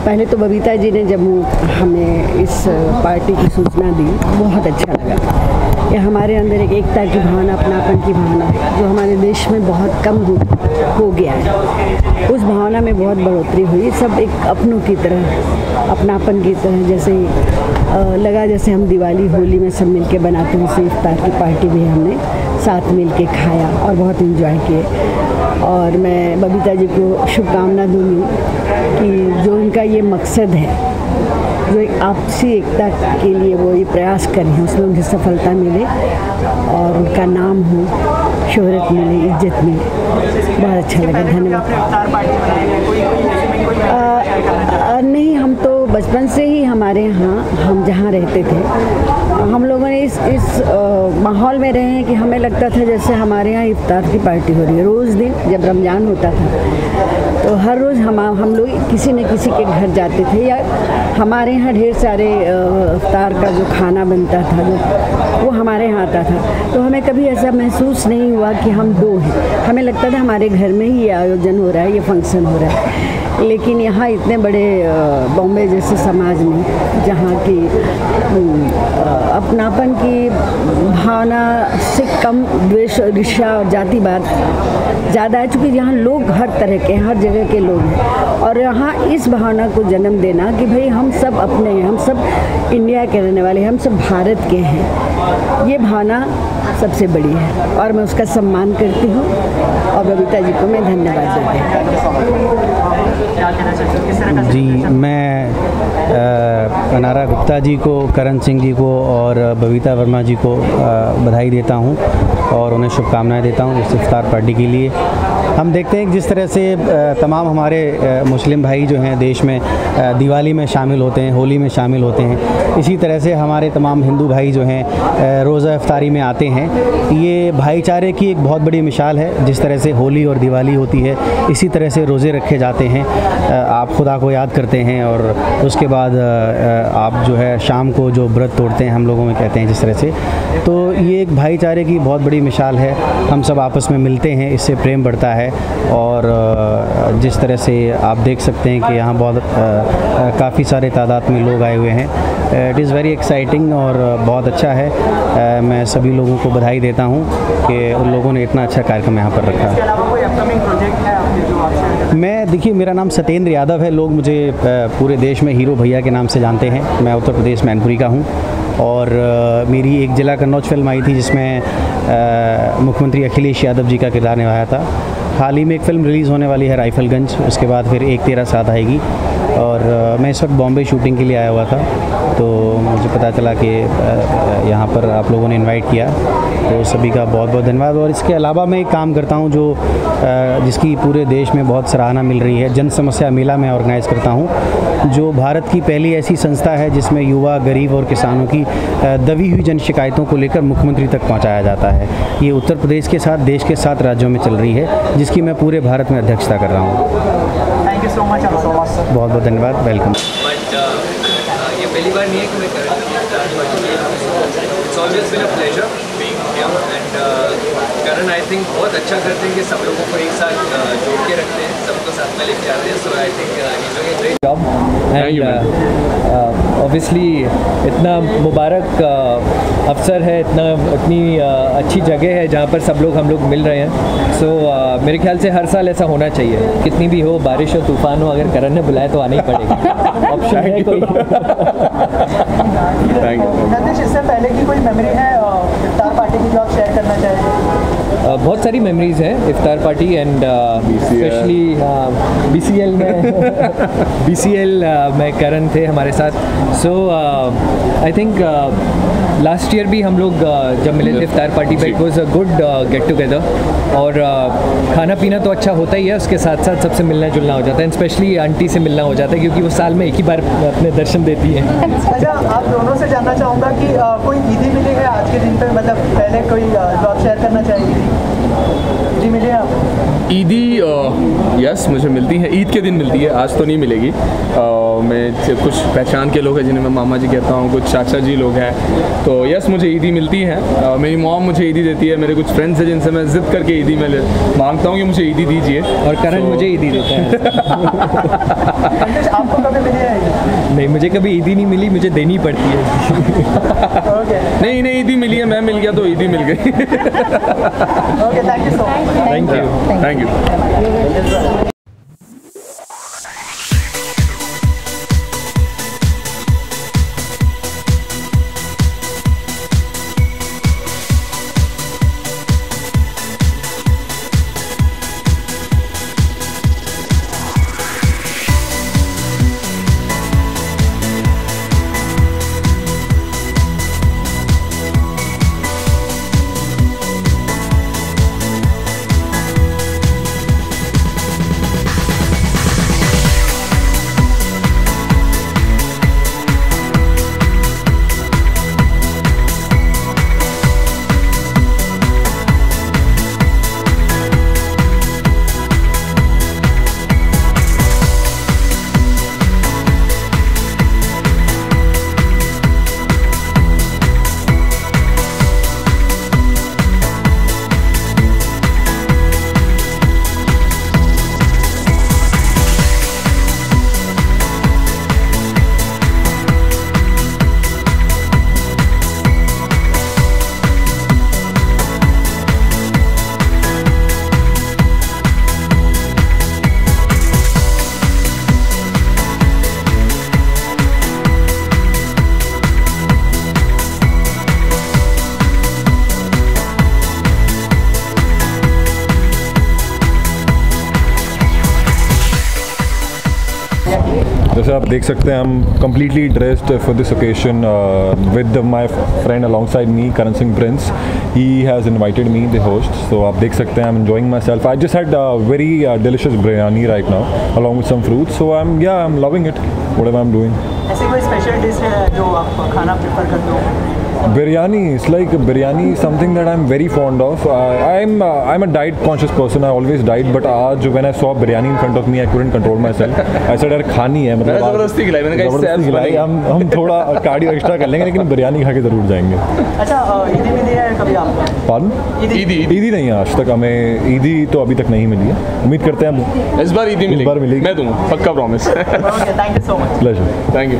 पहले तो बबीता जी ने जब हमें इस पार्टी की सूचना दी बहुत अच्छा लगा। ये हमारे अंदर एक एकता की भावना, अपनापन की भावना जो हमारे देश में बहुत कम हो गया है, उस भावना में बहुत बढ़ोतरी हुई। सब एक अपनों की तरह, अपनापन की तरह जैसे लगा जैसे हम दिवाली होली में सब मिलके बनाते हैं, उसी इफ्तार की पार्टी भी हमने साथ मिलके खाया और बहुत एंजॉय किए। और मैं बबीता जी को शुभकामना दूंगी कि जो इनका ये मकसद है, जो एक आपसी एकता के लिए वो ये प्रयास कर रहे हैं, उसमें उन्हें सफलता मिले और उनका नाम हो, शोहरत मिले, इज्जत मिले। बहुत अच्छा लगा, धन्यवाद। नहीं, हम तो बचपन से ही हमारे यहाँ, हम जहाँ रहते थे, हम लोगों ने इस माहौल में रहे हैं कि हमें लगता था जैसे हमारे यहाँ इफ्तार की पार्टी हो रही है। रोज़ दिन जब रमज़ान होता था तो हर रोज़ हम लोग किसी न किसी के घर जाते थे, या हमारे यहाँ ढेर सारे इफ्तार का जो खाना बनता था वो हमारे यहाँ आता था। तो हमें कभी ऐसा महसूस नहीं हुआ कि हम दो हैं। हमें लगता था हमारे घर में ही ये आयोजन हो रहा है, ये फंक्शन हो रहा है। लेकिन यहाँ इतने बड़े बॉम्बे जैसे समाज में, जहाँ की अपनापन की भावना से कम द्वेष, ईर्ष्या और जातिवाद ज़्यादा है, चूँकि यहाँ लोग हर तरह के, हर जगह के लोग हैं, और यहाँ इस भावना को जन्म देना कि भाई हम सब अपने हैं, हम सब इंडिया के रहने वाले हैं, हम सब भारत के हैं, ये भावना सबसे बड़ी है और मैं उसका सम्मान करती हूँ। और बबीता जी को मैं धन्यवाद देती हूँ। जी, मैं अनारा गुप्ता जी को, करण सिंह जी को और बबीता वर्मा जी को बधाई देता हूँ और उन्हें शुभकामनाएं देता हूँ इस इफ्तार पार्टी के लिए। हम देखते हैं कि जिस तरह से तमाम हमारे मुस्लिम भाई जो हैं देश में दिवाली में शामिल होते हैं, होली में शामिल होते हैं, इसी तरह से हमारे तमाम हिंदू भाई जो हैं रोज़ा इफ्तारी में आते हैं। ये भाईचारे की एक बहुत बड़ी मिसाल है। जिस तरह से होली और दिवाली होती है, इसी तरह से रोज़े रखे जाते हैं, आप खुदा को याद करते हैं और उसके बाद आप जो है शाम को जो व्रत तोड़ते हैं, हम लोगों में कहते हैं जिस तरह से, तो ये एक भाईचारे की बहुत बड़ी मिसाल है। हम सब आपस में मिलते हैं, इससे प्रेम बढ़ता है। और जिस तरह से आप देख सकते हैं कि यहाँ बहुत काफ़ी सारे तादाद में लोग आए हुए हैं। इट इज़ वेरी एक्साइटिंग और बहुत अच्छा है। मैं सभी लोगों को बधाई देता हूँ कि उन लोगों ने इतना अच्छा कार्यक्रम यहाँ पर रखा। मैं, देखिए, मेरा नाम सत्येंद्र यादव है। लोग मुझे पूरे देश में हीरो भैया के नाम से जानते हैं। मैं उत्तर प्रदेश मैनपुरी का हूँ और मेरी एक जिला कन्नौज फिल्म आई थी जिसमें मुख्यमंत्री अखिलेश यादव जी का किरदार निभाया था। हाल ही में एक फ़िल्म रिलीज़ होने वाली है राइफलगंज, उसके बाद फिर एक तेरा साथ आएगी। और मैं इस वक्त बॉम्बे शूटिंग के लिए आया हुआ था, तो मुझे पता चला कि यहाँ पर आप लोगों ने इनवाइट किया, तो सभी का बहुत बहुत धन्यवाद। और इसके अलावा मैं एक काम करता हूँ जो जिसकी पूरे देश में बहुत सराहना मिल रही है, जन समस्या मेला मैं ऑर्गेनाइज़ करता हूँ, जो भारत की पहली ऐसी संस्था है जिसमें युवा, गरीब और किसानों की दबी हुई जन शिकायतों को लेकर मुख्यमंत्री तक पहुँचाया जाता है। ये उत्तर प्रदेश के साथ देश के 7 राज्यों में चल रही है, जिसकी मैं पूरे भारत में अध्यक्षता कर रहा हूँ। Thank you so much. बहुत बहुत धन्यवाद, वेलकम। ये पहली बार नहीं है कि मैं it's always been a pleasure being here and Karan I think बहुत अच्छा करते हैं कि सब लोगों को एक साथ जोड़ के रखते हैं, सबको साथ में लेके जाते हैं। So I think is doing a great job and obviously इतना मुबारक अवसर है, इतनी अच्छी जगह है जहाँ पर सब लोग हम लोग मिल रहे हैं। सो मेरे ख्याल से हर साल ऐसा होना चाहिए, कितनी भी हो, बारिश हो, तूफान हो, अगर करण ने बुलाया तो आना ही पड़ेगा। ऑप्शन है कोई? नतीश, इससे पहले की कोई मेमोरी है इफ्तार पार्टी की जो आप शेयर करना चाहेंगे? बहुत सारी मेमोरीज हैं इफ्तार पार्टी एंड स्पेशली BCL में BCL में करण थे हमारे साथ। सो आई थिंक लास्ट ईयर भी हम लोग जब मिले थे इफ्तार पार्टी पे, it was a good get together. और खाना पीना तो अच्छा होता ही है, उसके साथ साथ सबसे मिलना जुलना हो जाता है, स्पेशली आंटी से मिलना हो जाता है क्योंकि वो साल में एक ही बार अपने दर्शन देती हैं। अच्छा, आप दोनों से जानना चाहूँगा कि कोई ईदी मिली है आज के दिन पे, मतलब पहले कोई जो आप शेयर करना चाहेंगे? जी मिले आप? ईदी यस मुझे मिलती है, ईद के दिन मिलती है, आज तो नहीं मिलेगी। मैं कुछ पहचान के लोग हैं जिन्हें मैं मामा जी कहता हूँ, कुछ चाचा जी लोग हैं, तो यस मुझे ईदी मिलती है। मेरी मॉम मुझे ईदी देती है, मेरे कुछ फ्रेंड्स हैं जिनसे मैं ज़िद करके ईदी में मांगता हूँ कि मुझे ईदी दीजिए, और करण मुझे ईदी देता है। आपको कभी मिली है? नहीं, मुझे कभी ईदी नहीं मिली, मुझे देनी पड़ती है। नहीं ईदी मिली है, मैं मिल गया तो ईदी मिल गई। Okay, thank you so much. Thank you. जैसे आप देख सकते हैं हम completely dressed for this occasion with my friend alongside me, Karan Singh Prince. He has invited me, the host. So आप देख सकते हैं I'm enjoying myself. I just had very delicious biryani right now along with some fruits. So I'm loving it, whatever I'm doing. ऐसी कोई special dish है जो आप खाना प्रेफर करते हो? Biryani, it's like biryani is something that I'm very fond of. I'm a diet conscious person. I always diet, but आज when I saw biryani in front of me, I couldn't control myself. I said यार खानी है, मतलब ज़बरदस्ती खिलाई, मैंने कहा ज़बरदस्ती खिलाई। हम थोड़ा कार्डियो एक्स्ट्रा कर लेंगे, लेकिन बिरयानी खा के ज़रूर जाएंगे। अच्छा, ईदी मिली है कभी आपको? पालन ईदी नहीं है आज तक, हमें ईदी तो अभी तक नहीं मिली है। उम्मीद करते हैं इस बार ईदी मिलेगी, मैं दूँगा, पक्का promise. Okay, thank you so much. Pleasure, thank you.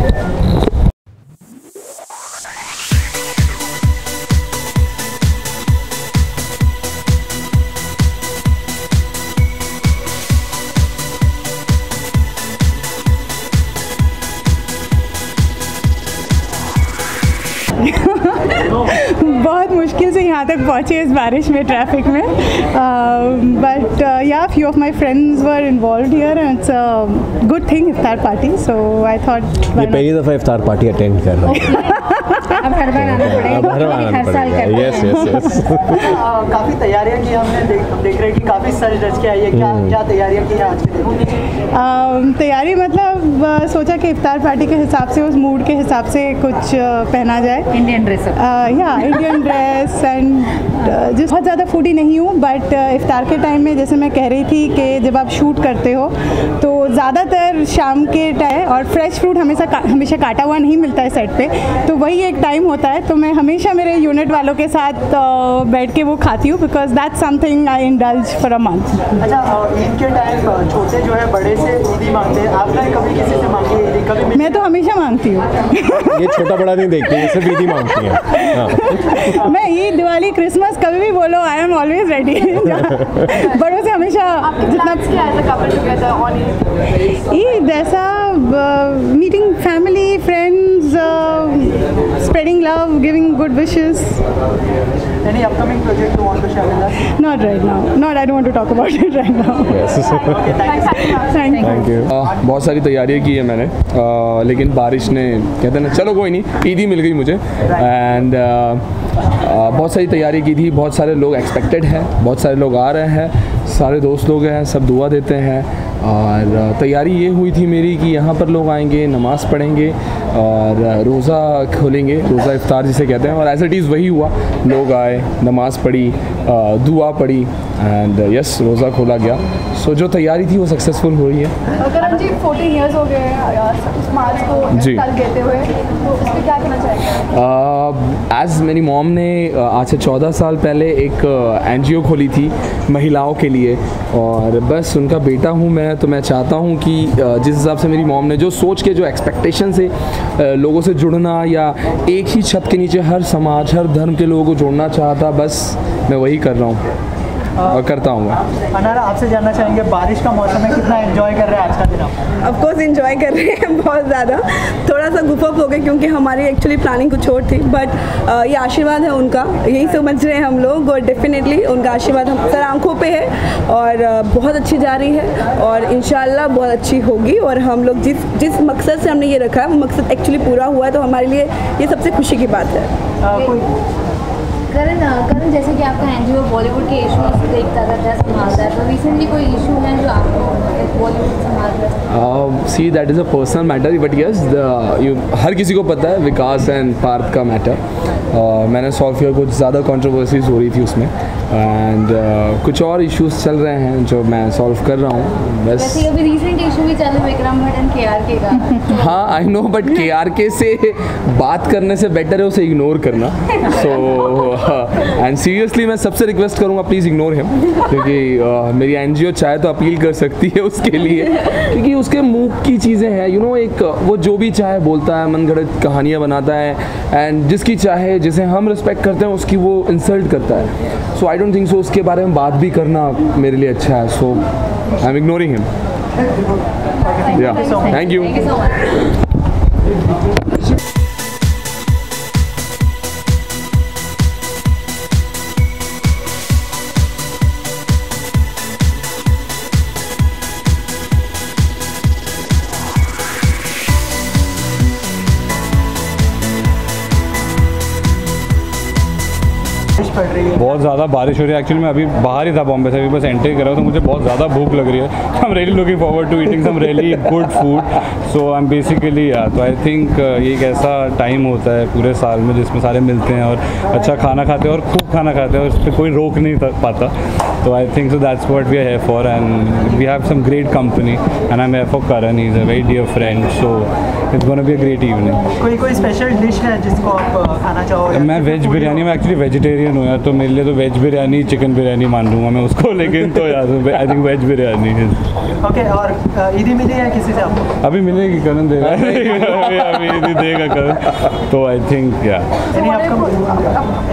बहुत मुश्किल से यहाँ तक पहुँचे इस बारिश में, ट्रैफिक में, बट या few of my friends were involved here and it's a good thing iftar party, so I thought ये पहली दफ़ा इफ्तार पार्टी अटेंड कर रहा हूँ। अब हर बार आना पड़ेगा, हर साल करना है। यस। काफ़ी तैयारियां की हमने, देख रहे हैं कि काफ़ी सज धज के आई है। क्या तैयारियां की हैं आज के दिन? तैयारी मतलब सोचा कि इफ्तार पार्टी के हिसाब से, उस मूड के हिसाब से कुछ पहना जाए। इंडियन ड्रेस, या इंडियन ड्रेस, एंड जिस बहुत ज़्यादा फूडी नहीं हूँ, बट इफ्तार के टाइम में जैसे मैं कह रही थी कि जब आप शूट करते हो तो ज़्यादातर शाम के टाइम, और फ्रेश फ्रूट हमेशा काटा हुआ नहीं मिलता है सेट पे, तो वही एक टाइम होता है। तो मैं हमेशा मेरे यूनिट वालों के साथ बैठ के वो खाती हूँ, because that's something I indulge for a month. अच्छा, ईद के टाइम छोटे जो है बड़े से ईदी मांगते हैं, आपने कभी किसी से मांगी है ईदी? कभी? मैं तो हमेशा मांगती हूँ। ये छोटा बड़ा नहीं देखती, ये सिर्फ ईदी मांगती हैं। मैं ईद, दिवाली, क्रिसमस कभी भी बोलो, आई एम ऑलवेज रेडी। बड़ों से हमेशा जितना ईद ऐसा meeting family, friends, spreading love, giving good wishes. Any upcoming project you want to share with us? Not right now. Not, I don't want to talk about it right now. Yes. Thank you. बहुत सारी तैयारियाँ की है मैंने, लेकिन बारिश ने, कहते हैं ना, चलो कोई नहीं, ईदी मिल गई मुझे। एंड बहुत सारी तैयारी की थी, बहुत सारे लोग एक्सपेक्टेड हैं, बहुत सारे लोग आ रहे हैं, सारे दोस्त लोग हैं, सब दुआ देते हैं, और तैयारी ये हुई थी मेरी कि यहाँ पर लोग आएंगे, नमाज़ पढ़ेंगे और रोज़ा खोलेंगे, रोज़ा इफ्तार जिसे कहते हैं, और एज इट इज़ वही हुआ। लोग आए, नमाज़ पढ़ी, दुआ पढ़ी एंड यस रोज़ा खोला गया। सो जो तैयारी थी वो सक्सेसफुल हुई है। करण जी 14 इयर्स हो गए समाज को जी देते हुए, तो इस पर क्या कहना चाहेंगे? एज़ मेरी मॉम ने आज से 14 साल पहले एक NGO खोली थी महिलाओं के लिए, और बस उनका बेटा हूँ मैं, तो मैं चाहता हूँ कि जिस हिसाब से मेरी मॉम ने जो सोच के, जो एक्सपेक्टेशन से लोगों से जुड़ना, या एक ही छत के नीचे हर समाज, हर धर्म के लोगों को जोड़ना चाहता, बस मैं वही कर रहा हूँ और करता हूँ। अनारा, आपसे जानना चाहेंगे, बारिश का मौसम है, कितना एंजॉय कर रहे हैं आज का दिन आप? ऑफ कोर्स एंजॉय कर रहे हैं बहुत ज़्यादा। थोड़ा सा गुफअप हो गए क्योंकि हमारी एक्चुअली प्लानिंग कुछ और थी, बट ये आशीर्वाद है उनका, यही समझ रहे हैं हम लोग, और डेफिनेटली उनका आशीर्वाद हम सर आंखों पे है और बहुत अच्छी जा रही है और इंशाल्लाह बहुत अच्छी होगी। और हम लोग जिस मकसद से हमने ये रखा है वो मकसद एक्चुअली पूरा हुआ है, तो हमारे लिए ये सबसे खुशी की बात है। करण, जैसे कि आपका NGO बॉलीवुड के इशूज़ देखता रहता है, संभालता है, तो रिसेंटली कोई इशू है जो आपको बॉलीवुड संभाल रहा है? See that is a personal matter, but yes हर किसी को पता है विकास एंड पार्थ का मैटर। मैंने सॉल्व किया, कुछ ज़्यादा कंट्रोवर्सीज हो रही थी उसमें, एंड कुछ और इश्यूज चल रहे हैं जो मैं सॉल्व कर रहा हूँ बस। वैसे अभी रिसेंट इशू भी चल रहा है विक्रम भट्ट एंड KRK का। हाँ आई नो, बट KRK से बात करने से बेटर है उसे इग्नोर करना। सो एंड सीरियसली मैं सबसे रिक्वेस्ट करूँगा, प्लीज़ इग्नोर हिम, क्योंकि मेरी NGO चाहे तो अपील कर सकती है उसके लिए, क्योंकि उसके मुँह की चीज़ें हैं, यू नो, एक वो जो भी चाहे बोलता है, मनगढ़ंत कहानियाँ बनाता है, एंड जिसकी चाहे, जिसे हम रिस्पेक्ट करते हैं उसकी वो इंसल्ट करता है। सो आई डोंट थिंक सो उसके बारे में बात भी करना मेरे लिए अच्छा है। सो आई एम इग्नोरिंग हिम। या थैंक यू। बहुत ज़्यादा बारिश हो रही है। एक्चुअली मैं अभी बाहर ही था बॉम्बे से, अभी बस एंट्री कर रहा हूँ, तो मुझे बहुत ज़्यादा भूख लग रही है। I am really looking forward to eating some really good food. So I am basically तो आई थिंक ये एक ऐसा टाइम होता है पूरे साल में जिसमें सारे मिलते हैं और अच्छा खाना खाते हैं और खूब खाना खाते हैं और उस पर कोई रोक नहीं पाता। तो I think so that's what we are here for, and we have some great company, and I am here for Karan, he is a very dear friend, so it's gonna be a great evening. कोई special dish है जिसको आप खाना चाहोगे? मैं veg biryani, मैं actually vegetarian हूँ यार, तो मेरे लिए तो वेज बिरयानी, चिकन बिरयानी मान लूँगा मैं उसको, लेकिन तो यार I think veg biryani. Okay, और ईदी मिली है किसी से आपको? अभी मिलेगी, करण देगा अभी ईदी देगा करण, तो आई थिंक या।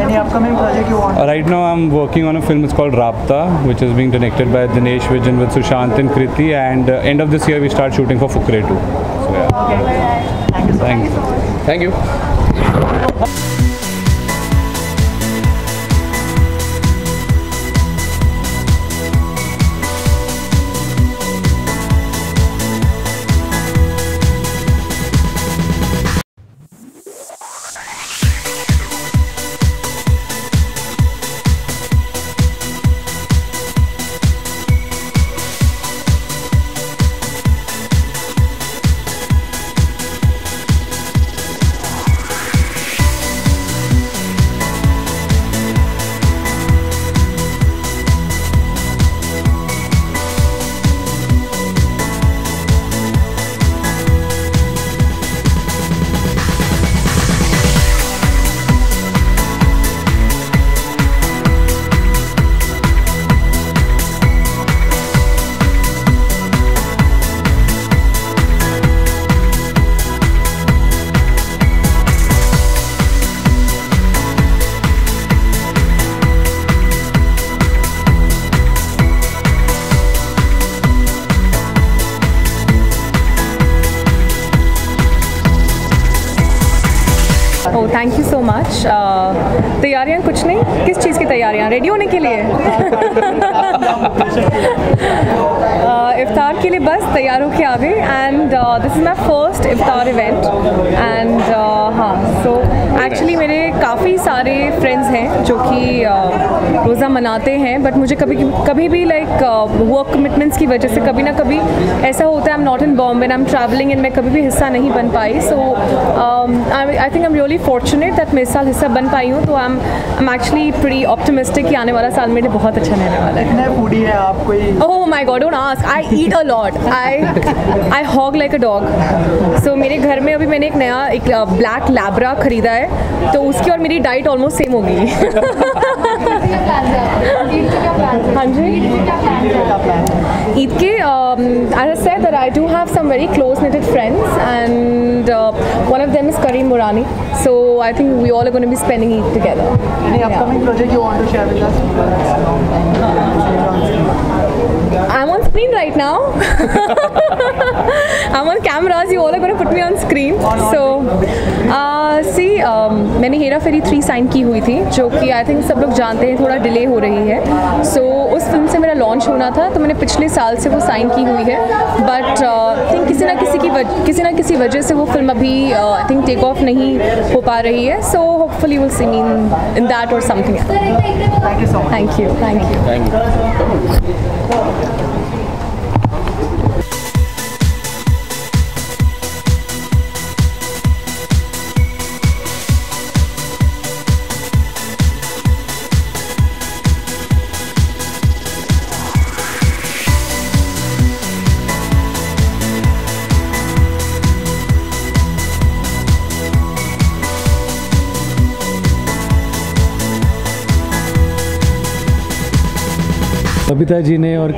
Any upcoming project you want? Right now I'm working on a film, it's called Rapta, which is being directed by Dinesh Vijan with Sushant and Kriti, and end of this year we start shooting for Fukre 2. So yeah. Okay. Thank you. Thank you. Oh thank you so much. तैयारियां कुछ नहीं, किस चीज़ की तैयारियां? Ready होने के लिए इफ्तार के लिए बस तैयार होके आ गई and this is my first iftar event and हाँ सो एक्चुअली मेरे काफ़ी सारे फ्रेंड्स हैं जो कि रोज़ा मनाते हैं, बट मुझे कभी भी लाइक वर्क कमिटमेंट्स की वजह से कभी ना कभी ऐसा होता है, I am not in Bombay and I am travelling and मैं कभी भी हिस्सा नहीं बन पाई. So I think I am really fortunate that मैं इस साल हिस्सा बन पाई हूँ. तो I am actually pretty optimistic कि आने वाला साल मेरे लिए बहुत अच्छा रहने वाला है. कितने फूडी है आप? कोई oh my God, don't ask. I eat a lot. I hog like a dog. So मेरे घर में अभी मैंने एक नया ब्लैक लैब्रा खरीदा है, तो उसकी और मेरी डाइट ऑलमोस्ट सेम हो गई. हाँ जी, ईद के I said that I do have some very close knitted friends and one of them is Kareem Murani, so I think we all are going to be spending Eid together. Any upcoming project you want to share with us? I'm on screen right now. I'm on cameras. You all are going to put me on screen. So, see, मैंने हेरा फेरी 3 sign की हुई थी, जो कि I think सब लोग जानते हैं थोड़ा डिले हो रही है. सो उस फिल्म से मेरा लॉन्च होना था, तो मैंने पिछले साल से वो साइन की हुई है. बट आई थिंक किसी ना किसी वजह से वो फिल्म अभी आई थिंक टेक ऑफ नहीं हो पा रही है. So hopefully will see me in that or something. Thank you so much. Thank you. Babita ji ने और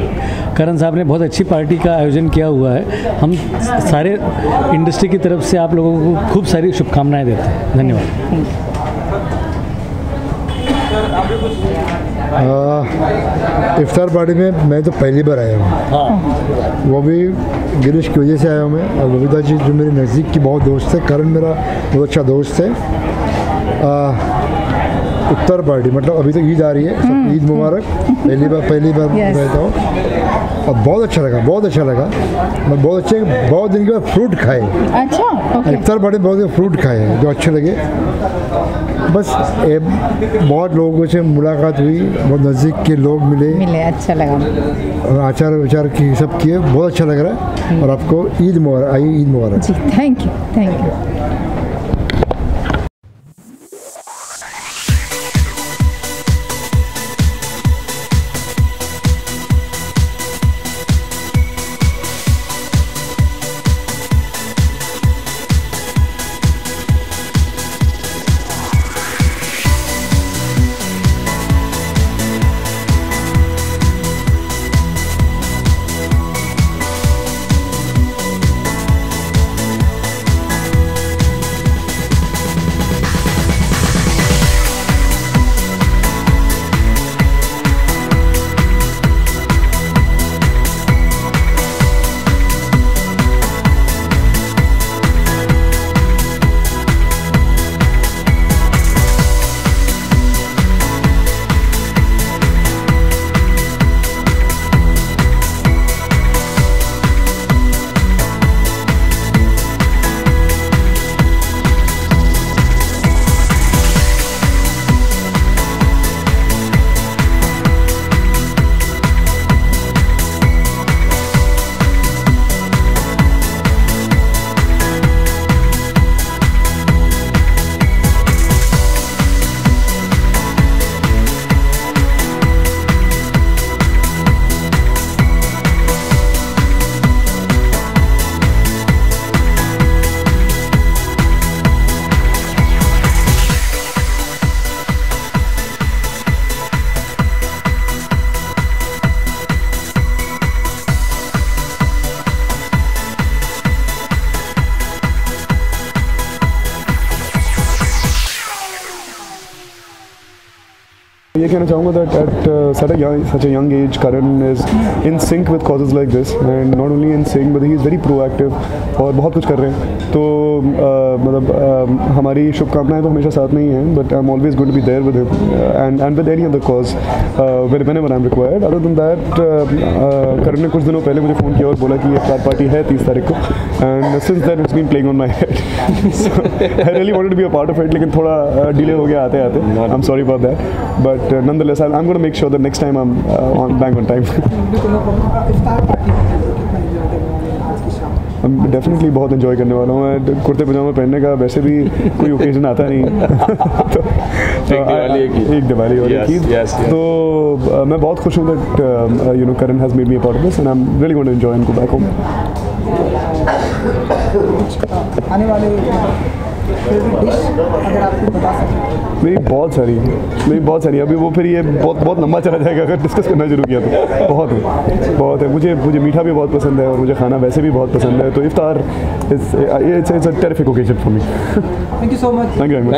करण साहब ने बहुत अच्छी पार्टी का आयोजन किया हुआ है. हम सारे इंडस्ट्री की तरफ से आप लोगों को खूब सारी शुभकामनाएं देते हैं. धन्यवाद. इफ्तार पार्टी में मैं तो पहली बार आया हूँ. वो भी गिरीश की वजह से आया हूँ मैं. और बबीता जी जो मेरे नज़दीक की बहुत दोस्त है, करण मेरा बहुत अच्छा दोस्त है. इफ्तार पार्टी मतलब अभी तो ईद आ रही है, सब ईद मुबारक. पहली बार रहता हूँ और बहुत अच्छा लगा. मैं बहुत दिन के बाद फ्रूट खाए. अच्छा, इफ्तार पार्टी में बहुत फ्रूट खाए जो अच्छे लगे. बस बहुत लोगों से मुलाकात हुई, बहुत नज़दीक के लोग मिले, अच्छा लगा. और आचार विचार की सब किए, बहुत अच्छा लग रहा है. और आपको ईद मुबारक जी. Thank you. ये कहना चाहूँगा that at such a young age Karan is in sync with causes like this and not only in sync but he is very proactive और बहुत कुछ कर रहे हैं। तो मतलब हमारी शुभकामनाएं तो हमेशा साथ में ही हैं, but I am always going to be there with him and with any other cause whenever I am required. Other than that Karan ने कुछ दिनों पहले मुझे फ़ोन किया और बोला कि इफ्तार पार्टी है 30 तारीख को, and since that it's been playing on my head. I really wanted to be a part of it, लेकिन थोड़ा डिले हो गया आते आते। I am sorry about that, but nonetheless I'm going to make sure that next time I'm back on time. I'm definitely बहुत enjoy करने वाला हूँ। मैं कुर्ते पजामा पहनने का वैसे भी कोई ओकेजन आता नहीं एक दिवाली और एक ईद, तो मैं बहुत खुश हूँ that you know Karan has made me a part of this and I'm really going to enjoy and go back home. आने वाले अगर आप बता सकें। मेरी बहुत सारी अभी वो फिर ये बहुत लंबा चला जाएगा अगर डिस्कस करना शुरू किया तो। बहुत है मुझे मीठा भी बहुत पसंद है और मुझे खाना वैसे भी बहुत पसंद है, तो Iftar it's a terrific occasion for me. Thank you so much. Thank you very much.